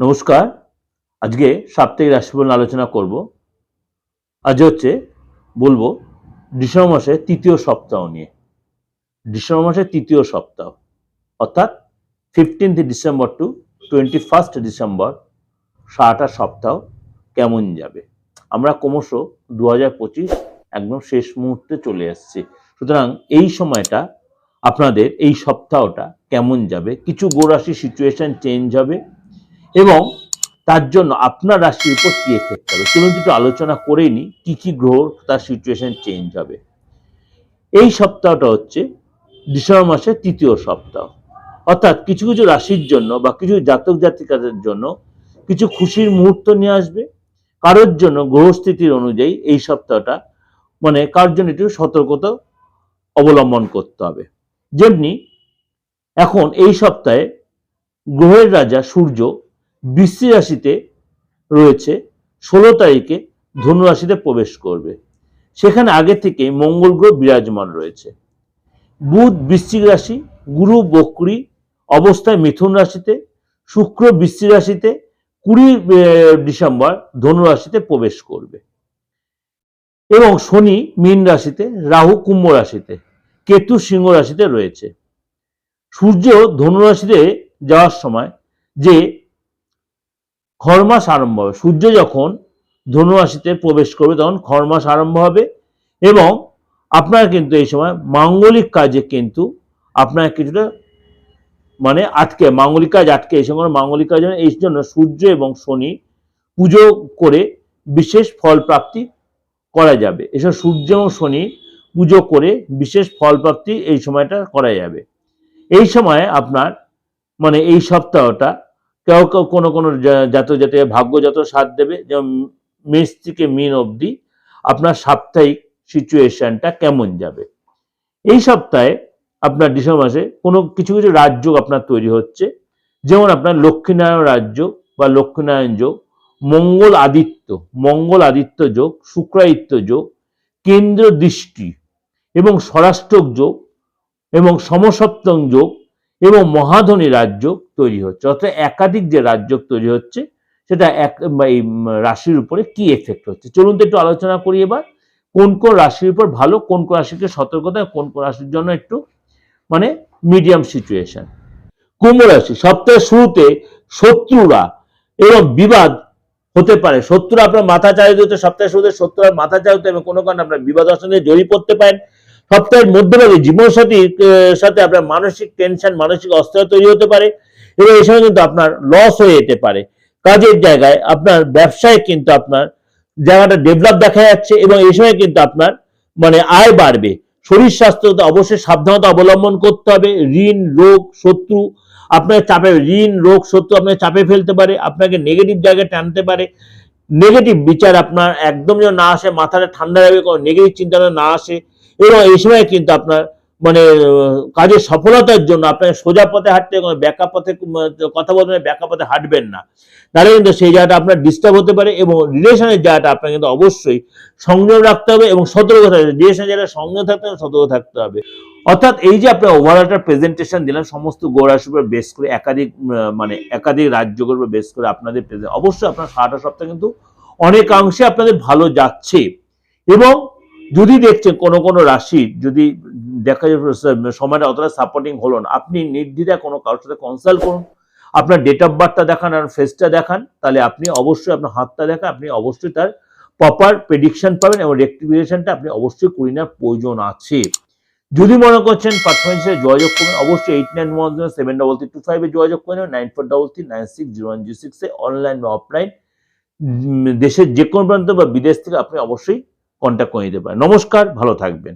নমস্কার। আজকে সাপ্তাহিক রাশিফল আলোচনা করব। আজ বলবো ডিসেম্বর মাসের তৃতীয় সপ্তাহ নিয়ে। ডিসেম্বর মাসের তৃতীয় সপ্তাহ অর্থাৎ 15th December two 21st December সারাটা সপ্তাহ কেমন যাবে। আমরা ক্রমশ 2025 একদম শেষ মুহূর্তে চলে এসেছি। সুতরাং এই সময়টা আপনাদের এই সপ্তাহটা কেমন যাবে, কিছু গ্রহ রাশির সিচুয়েশন চেঞ্জ হবে এবং তার জন্য আপনার রাশির উপর কি এফেক্ট হবে চলুন একটু আলোচনা করে নিই কি কি গ্রহ তার সিচুয়েশন চেঞ্জ হবে। এই সপ্তাহটা ডিসেম্বর মাসের তৃতীয় সপ্তাহ, অর্থাৎ কিছু কিছু রাশির জন্য বা কিছু জাতক জাতিকাদের জন্য কিছু খুশির মুহূর্ত নিয়ে আসবে। কারোর জন্য গ্রহস্থিতির অনুযায়ী এই সপ্তাহটা কারোর জন্য একটু সতর্কতা অবলম্বন করতে হবে। যেমনি এখন এই সপ্তাহে গ্রহের রাজা সূর্য বৃশ্চিক রাশিতে রয়েছে, 16 তারিখে ধনু রাশিতে প্রবেশ করবে। সেখানে আগে থেকে মঙ্গল গ্রহ বিরাজমান রয়েছে। বুধ বৃশ্চিক রাশি, গুরু বক্রী অবস্থায় মিথুন রাশিতে, শুক্র বৃশ্চিক রাশিতে 20 ডিসেম্বর ধনু রাশিতে প্রবেশ করবে এবং শনি মীন রাশিতে, রাহু কুম্ভ রাশিতে, কেতু সিংহ রাশিতে রয়েছে। সূর্য ধনু রাশিতে যাওয়ার সময় যে খর মাস আরম্ভ হবে, সূর্য যখন ধনু রাশিতে প্রবেশ করবে তখন খর মাস আরম্ভ হবে এবং আপনারা কিন্তু এই সময় মাঙ্গলিক কাজে কিন্তু আপনারা কিছুটা আটকে মাঙ্গলিক কাজ আটকে এই সময় মাঙ্গলিক কাজ এই জন্য সূর্য এবং শনি পুজো করে বিশেষ ফল প্রাপ্তি করা যাবে। এসব সূর্য এবং শনি পুজো করে বিশেষ ফল প্রাপ্তি এই সময়টা করা যাবে। এই সময় আপনার এই সপ্তাহটা কেউ কেউ কোনো কোনো জাতক জাতিকা ভাগ্য যত সাথ দেবে, যেমন মেষ থেকে মীন অবধি আপনার সাপ্তাহিক সিচুয়েশনটা কেমন যাবে। এই সপ্তাহে আপনার ডিসেম্বর মাসে কোনো কিছু কিছু রাজযোগ আপনার তৈরি হচ্ছে, যেমন আপনার লক্ষ্মীনারায়ণ রাজযোগ বা লক্ষ্মীনারায়ণ যোগ, মঙ্গল আদিত্য যোগ, শুক্রাদিত্য যোগ, কেন্দ্র দৃষ্টি এবং স্বরাষ্ট্রক যোগ এবং সমসপ্তম যোগ এবং মহাধনী রাজযোগ তৈরি হচ্ছে। অর্থাৎ একাধিক যে রাজযোগ তৈরি হচ্ছে সেটা এই রাশির উপরে কি এফেক্ট হচ্ছে চলুন তো একটু আলোচনা করি। এবার কোন কোন রাশির উপর ভালো, কোন কোন রাশিকে সতর্কতা, কোন কোন রাশির জন্য একটু মিডিয়াম সিচুয়েশন। কুম্ভ রাশি, সপ্তাহের শুরুতে শত্রুরা এবং বিবাদ হতে পারে। শত্রুরা আপনার মাথা চালিত হতে, সপ্তাহের শুরুতে শত্রুরা মাথা চালিত এবং কোনো কারণে আপনার বিবাদ অশান্তিতে জড়িয়ে পড়তে পারেন। সপ্তাহের মধ্যভাগে জীবনসাথীর সাথে আপনার মানসিক টেনশন, মানসিক অস্থিরতা তৈরি হতে পারে এবং এই সময় কিন্তু আপনার লস হয়ে যেতে পারে। কাজের জায়গায় আপনার ব্যবসায় কিন্তু আপনার জায়গাটা ডেভেলপ দেখা যাচ্ছে এবং এই সময় কিন্তু আপনার আয় বাড়বে। শরীর স্বাস্থ্যতে অবশ্যই সাবধানতা অবলম্বন করতে হবে। ঋণ, রোগ, শত্রু আপনাকে চাপে, ঋণ, রোগ, শত্রু আপনাকে চাপে ফেলতে পারে, আপনাকে নেগেটিভ জায়গায় টানতে পারে। নেগেটিভ বিচার আপনার একদম যেন না আসে, মাথাটা ঠান্ডা রাখবে, কোনো নেগেটিভ চিন্তাটা না আসে এবং এই সময় কিন্তু আপনার কাজের সফলতার জন্য আপনাকে সোজা পথে হাঁটতে, কোনো ব্যাকা পথে কথা বলতে ব্যাকা পথে হাঁটবেন না, তাহলে কিন্তু সেই জায়গাটা আপনার ডিস্টার্ব হতে পারে এবং রিলেশনের জায়গাটা আপনাকে কিন্তু অবশ্যই সংযম রাখতে হবে এবং সতর্ক থাকতে হবে। রিলেশনের জায়গাটা সংযম থাকতে হবে, সতর্ক থাকতে হবে। অর্থাৎ এই যে আপনার ওভারঅল একটা প্রেজেন্টেশন দিলাম সমস্ত গ্রহ রাশির উপর বেস করে, একাধিক রাজযোগের উপর বেস করে আপনাদের অবশ্যই আপনার সারাটা সপ্তাহ কিন্তু অনেকাংশে আপনাদের ভালো যাচ্ছে এবং যদি দেখছেন কোনো কোনো রাশি যদি দেখা যায় সময়টা অতটা সাপোর্টিং হলো না, আপনি নির্দ্বিধায় কোনো কারোর সাথে কনসাল্ট করুন, আপনার ডেট অফ বার্থটা দেখান আর ফেসটা দেখান, তাহলে আপনি অবশ্যই আপনার হাতটা দেখান, আপনি অবশ্যই তার প্রপার প্রেডিকশন পাবেন এবং রেক্টিফিকেশনটা আপনি অবশ্যই করে নেওয়ার প্রয়োজন আছে। যদি মনে করছেন পারফরমেন্সে যোগাযোগ করবেন, অবশ্যই 89173325 যোগাযোগ করে নেবেন, 9433960106 অনলাইন বা অফলাইন দেশের যে কোনো প্রান্ত বা বিদেশ থেকে আপনি অবশ্যই কন্ট্যাক্ট করে নিতে পারেন। নমস্কার, ভালো থাকবেন।